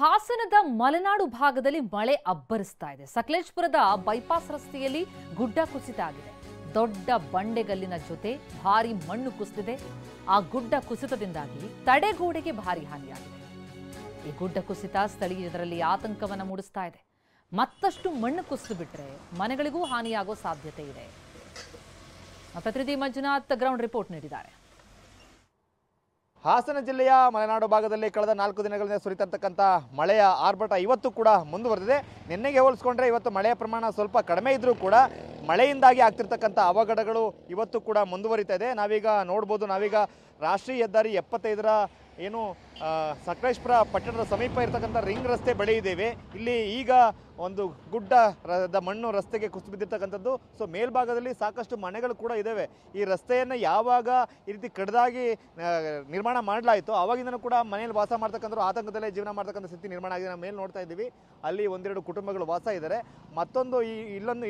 ಹಾಸನದ ಮಲೆನಾಡು ಭಾಗದಲ್ಲಿ ಮಳೆ ಅಬ್ಬರಿಸ್ತಾ ಇದೆ. ಸಕಲೇಶಪುರದ ಬೈಪಾಸ್ ರಸ್ತೆಯಲ್ಲಿ ಗುಡ್ಡ ಕುಸಿತ ಆಗಿದೆ. ದೊಡ್ಡ ಬಂಡೆಗಲ್ಲಿನ ಜೊತೆ ಭಾರಿ ಮಣ್ಣು ಕುಸಿದಿದೆ. ಆ ಗುಡ್ಡ ಕುಸಿತದಿಂದಾಗಿ ತಡೆಗೋಡೆಗೆ ಭಾರಿ ಹಾನಿಯಾಗಿದೆ. ಈ ಗುಡ್ಡ ಕುಸಿತ ಸ್ಥಳೀಯರಲ್ಲಿ ಆತಂಕವನ್ನು ಮೂಡಿಸ್ತಾ ಇದೆ. ಮತ್ತಷ್ಟು ಮಣ್ಣು ಕುಸಿದು ಬಿಟ್ರೆ ಮನೆಗಳಿಗೂ ಹಾನಿಯಾಗೋ ಸಾಧ್ಯತೆ ಇದೆ. ಪ್ರತಿನಿಧಿ ಮಂಜುನಾಥ್ ಗ್ರೌಂಡ್ ರಿಪೋರ್ಟ್ ನೀಡಿದ್ದಾರೆ. ಹಾಸನ ಜಿಲ್ಲೆಯ ಮಲೆನಾಡು ಭಾಗದಲ್ಲಿ ಕಳೆದ 4 ದಿನಗಳಿಂದ ಸುರಿತಿರ್ತಕ್ಕಂಥ ಮಳೆಯ ಆರ್ಭಟ ಇವತ್ತು ಕೂಡ ಮುಂದುವರೆದಿದೆ. ನಿನ್ನೆಗೆ ಹೋಲಿಸಿಕೊಂಡ್ರೆ ಇವತ್ತು ಮಳೆಯ ಪ್ರಮಾಣ ಸ್ವಲ್ಪ ಕಡಿಮೆ ಇದ್ರೂ ಕೂಡ ಮಳೆಯಿಂದಾಗಿ ಆಗ್ತಿರ್ತಕ್ಕಂಥ ಅವಘಡಗಳು ಇವತ್ತು ಕೂಡ ಮುಂದುವರಿತಾ ಇದೆ. ನಾವೀಗ ನೋಡ್ಬೋದು, ನಾವೀಗ ರಾಷ್ಟ್ರೀಯ ಹೆದ್ದಾರಿ 75ರ ಏನು ಸಕಲೇಶಪುರ ಪಟ್ಟಣದ ಸಮೀಪ ಇರತಕ್ಕಂಥ ರಿಂಗ್ ರಸ್ತೆ ಬಳಿ ಇದ್ದೇವೆ. ಇಲ್ಲಿ ಈಗ ಒಂದು ಗುಡ್ಡದ ಮಣ್ಣು ರಸ್ತೆಗೆ ಕುಸಿದು ಬಿದ್ದಿರ್ತಕ್ಕಂಥದ್ದು. ಸೊ ಮೇಲ್ಭಾಗದಲ್ಲಿ ಸಾಕಷ್ಟು ಮನೆಗಳು ಕೂಡ ಇದ್ದಾವೆ. ಈ ರಸ್ತೆಯನ್ನು ಯಾವಾಗ ಈ ರೀತಿ ಕಡ್ದಾಗಿ ನಿರ್ಮಾಣ ಮಾಡಲಾಯಿತು ಆವಾಗಿಂದನೂ ಕೂಡ ಮನೆಯಲ್ಲಿ ವಾಸ ಮಾಡ್ತಕ್ಕಂಥವ್ರು ಆತಂಕದಲ್ಲೇ ಜೀವನ ಮಾಡ್ತಕ್ಕಂಥ ಸ್ಥಿತಿ ನಿರ್ಮಾಣ ಆಗಿದೆ. ನಾವು ಮೇಲೆ ನೋಡ್ತಾ ಇದ್ದೀವಿ, ಅಲ್ಲಿ ಒಂದೆರಡು ಕುಟುಂಬಗಳು ವಾಸ ಇದ್ದಾರೆ. ಮತ್ತೊಂದು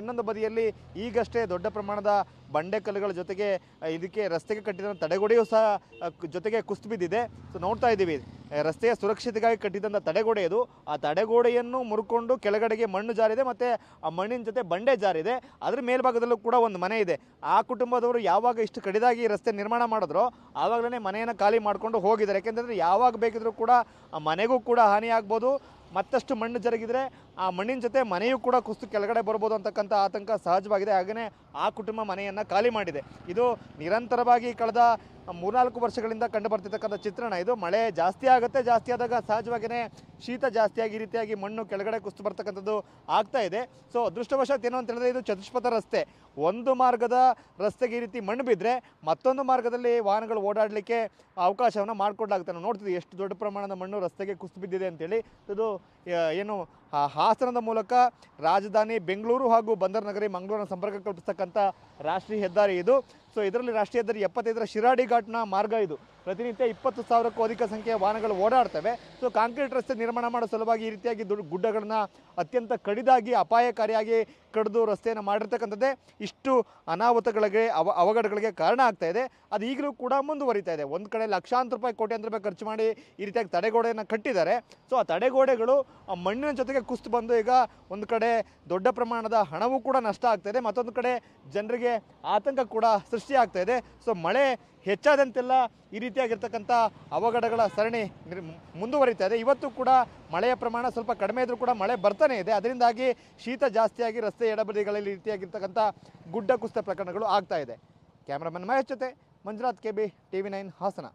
ಇನ್ನೊಂದು ಬದಿಯಲ್ಲಿ ಈಗಷ್ಟೇ ದೊಡ್ಡ ಪ್ರಮಾಣದ ಬಂಡೆಕಲ್ಲುಗಳ ಜೊತೆಗೆ ಇದಕ್ಕೆ ರಸ್ತೆಗೆ ಕಟ್ಟಿದ ತಡೆಗೋಡೆಯೂ ಸಹ ಜೊತೆಗೆ ಕುಸಿದು ಬಿದ್ದಿದೆ. ಸೊ ನೋಡ್ತಾ ಇದ್ದೀವಿ, ರಸ್ತೆಯ ಸುರಕ್ಷತೆಗಾಗಿ ಕಟ್ಟಿದಂಥ ತಡೆಗೋಡೆ ಇದು. ಆ ತಡೆಗೋಡೆಯನ್ನು ಮುರ್ಕೊಂಡು ಕೆಳಗಡೆಗೆ ಮಣ್ಣು ಜಾರಿದೆ, ಮತ್ತು ಆ ಮಣ್ಣಿನ ಜೊತೆ ಬಂಡೆ ಜಾರಿದೆ. ಅದ್ರ ಮೇಲ್ಭಾಗದಲ್ಲೂ ಕೂಡ ಒಂದು ಮನೆ ಇದೆ. ಆ ಕುಟುಂಬದವರು ಯಾವಾಗ ಇಷ್ಟು ಕಡಿದಾಗಿ ರಸ್ತೆ ನಿರ್ಮಾಣ ಮಾಡಿದ್ರೋ ಆವಾಗಲೇ ಮನೆಯನ್ನು ಖಾಲಿ ಮಾಡಿಕೊಂಡು ಹೋಗಿದ್ದಾರೆ. ಯಾಕೆಂತಂದರೆ ಯಾವಾಗ ಬೇಕಿದ್ರೂ ಕೂಡ ಆ ಮನೆಗೂ ಕೂಡ ಹಾನಿ ಆಗ್ಬೋದು. ಮತ್ತಷ್ಟು ಮಣ್ಣು ಜರುಗಿದ್ರೆ ಆ ಮಣ್ಣಿನ ಜೊತೆ ಮನೆಯೂ ಕೂಡ ಕುಸಿದು ಕೆಳಗಡೆ ಬರ್ಬೋದು ಅಂತಕ್ಕಂಥ ಆತಂಕ ಸಹಜವಾಗಿದೆ. ಹಾಗೆಯೇ ಆ ಕುಟುಂಬ ಮನೆಯನ್ನು ಖಾಲಿ ಮಾಡಿದೆ. ಇದು ನಿರಂತರವಾಗಿ ಕಳೆದ 3-4 ವರ್ಷಗಳಿಂದ ಕಂಡು ಬರ್ತಿರ್ತಕ್ಕಂಥ ಚಿತ್ರಣ ಇದು. ಮಳೆ ಜಾಸ್ತಿ ಆಗುತ್ತೆ, ಜಾಸ್ತಿ ಆದಾಗ ಸಹಜವಾಗಿಯೇ ಶೀತ ಜಾಸ್ತಿಯಾಗಿ ಈ ರೀತಿಯಾಗಿ ಮಣ್ಣು ಕೆಳಗಡೆ ಕುಸಿದು ಬರ್ತಕ್ಕಂಥದ್ದು ಆಗ್ತಾ ಇದೆ. ಸೊ ಅದೃಷ್ಟವಶಾತ್ ಏನು ಅಂತ ಹೇಳಿದ್ರೆ ಇದು ಚತುಷ್ಪಥ ರಸ್ತೆ. ಒಂದು ಮಾರ್ಗದ ರಸ್ತೆಗೆ ಈ ರೀತಿ ಮಣ್ಣು ಬಿದ್ದರೆ ಮತ್ತೊಂದು ಮಾರ್ಗದಲ್ಲಿ ವಾಹನಗಳು ಓಡಾಡಲಿಕ್ಕೆ ಅವಕಾಶವನ್ನು ಮಾಡಿಕೊಡ್ಲಾಗುತ್ತೆ. ನಾವು ನೋಡ್ತಿದ್ವಿ ಎಷ್ಟು ದೊಡ್ಡ ಪ್ರಮಾಣದ ಮಣ್ಣು ರಸ್ತೆಗೆ ಕುಸಿದು ಬಿದ್ದಿದೆ ಅಂತೇಳಿ. ಇದು ಏನು ಹಾಸನದ ಮೂಲಕ ರಾಜಧಾನಿ ಬೆಂಗಳೂರು ಹಾಗೂ ಬಂದರ್ನಗರಿ ಮಂಗಳೂರಿನ ಸಂಪರ್ಕ ಕಲ್ಪಿಸ್ತಕ್ಕಂಥ ರಾಷ್ಟ್ರೀಯ ಹೆದ್ದಾರಿ ಇದು. ಸೊ ಇದರಲ್ಲಿ ರಾಷ್ಟ್ರೀಯ ಹೆದ್ದಾರಿ 75ರ ಶಿರಾಡಿ ಘಾಟ್ನ ಮಾರ್ಗ ಇದು. ಪ್ರತಿನಿತ್ಯ 20,000ಕ್ಕೂ ಅಧಿಕ ಸಂಖ್ಯೆಯ ವಾಹನಗಳು ಓಡಾಡ್ತವೆ. ಸೊ ಕಾಂಕ್ರೀಟ್ ರಸ್ತೆ ನಿರ್ಮಾಣ ಮಾಡೋ ಸಲುವಾಗಿ ಈ ರೀತಿಯಾಗಿ ಗುಡ್ಡಗಳನ್ನ ಅತ್ಯಂತ ಕಡಿದಾಗಿ ಅಪಾಯಕಾರಿಯಾಗಿ ಕಡಿದು ರಸ್ತೆಯನ್ನು ಮಾಡಿರ್ತಕ್ಕಂಥದ್ದೇ ಇಷ್ಟು ಅನಾಹುತಗಳಿಗೆ ಅವಘಡಗಳಿಗೆ ಕಾರಣ ಆಗ್ತಾ ಇದೆ. ಅದು ಈಗಲೂ ಕೂಡ ಮುಂದುವರಿತಾ ಇದೆ. ಒಂದು ಕಡೆ ಲಕ್ಷಾಂತರ ರೂಪಾಯಿ, ಕೋಟ್ಯಾಂತರ ರೂಪಾಯಿ ಖರ್ಚು ಮಾಡಿ ಈ ರೀತಿಯಾಗಿ ತಡೆಗೋಡೆಯನ್ನು ಕಟ್ಟಿದ್ದಾರೆ. ಸೊ ಆ ತಡೆಗೋಡೆಗಳು ಆ ಮಣ್ಣಿನ ಜೊತೆಗೆ ಕುಸಿದು ಬಂದು ಈಗ ಒಂದು ಕಡೆ ದೊಡ್ಡ ಪ್ರಮಾಣದ ಹಣವೂ ಕೂಡ ನಷ್ಟ ಆಗ್ತಾ ಇದೆ, ಮತ್ತೊಂದು ಕಡೆ ಜನರಿಗೆ ಆತಂಕ ಕೂಡ ಸೃಷ್ಟಿ ಆಗ್ತಾ ಇದೆ. ಸೊ ಮಳೆ ಹೆಚ್ಚಾದಂತೆಲ್ಲ ಈ ರೀತಿಯಾಗಿರ್ತಕ್ಕಂಥ ಅವಘಡಗಳ ಸರಣಿ ಮುಂದುವರಿತಾ ಇದೆ. ಇವತ್ತು ಕೂಡ ಮಳೆಯ ಪ್ರಮಾಣ ಸ್ವಲ್ಪ ಕಡಿಮೆ ಇದ್ರೂ ಕೂಡ ಮಳೆ ಬರ್ತಾನೆ ಇದೆ. ಅದರಿಂದಾಗಿ ಶೀತ ಜಾಸ್ತಿಯಾಗಿ ರಸ್ತೆ ಎಡಬದಿಗಳಲ್ಲಿ ಈ ರೀತಿಯಾಗಿರ್ತಕ್ಕಂಥ ಗುಡ್ಡ ಕುಸಿತ ಪ್ರಕರಣಗಳು ಆಗ್ತಾ ಇದೆ. ಕ್ಯಾಮ್ರಾಮನ್ ಮಹೇಶ್ ಜೊತೆ ಮಂಜುನಾಥ್, KB, TV9 ಹಾಸನ.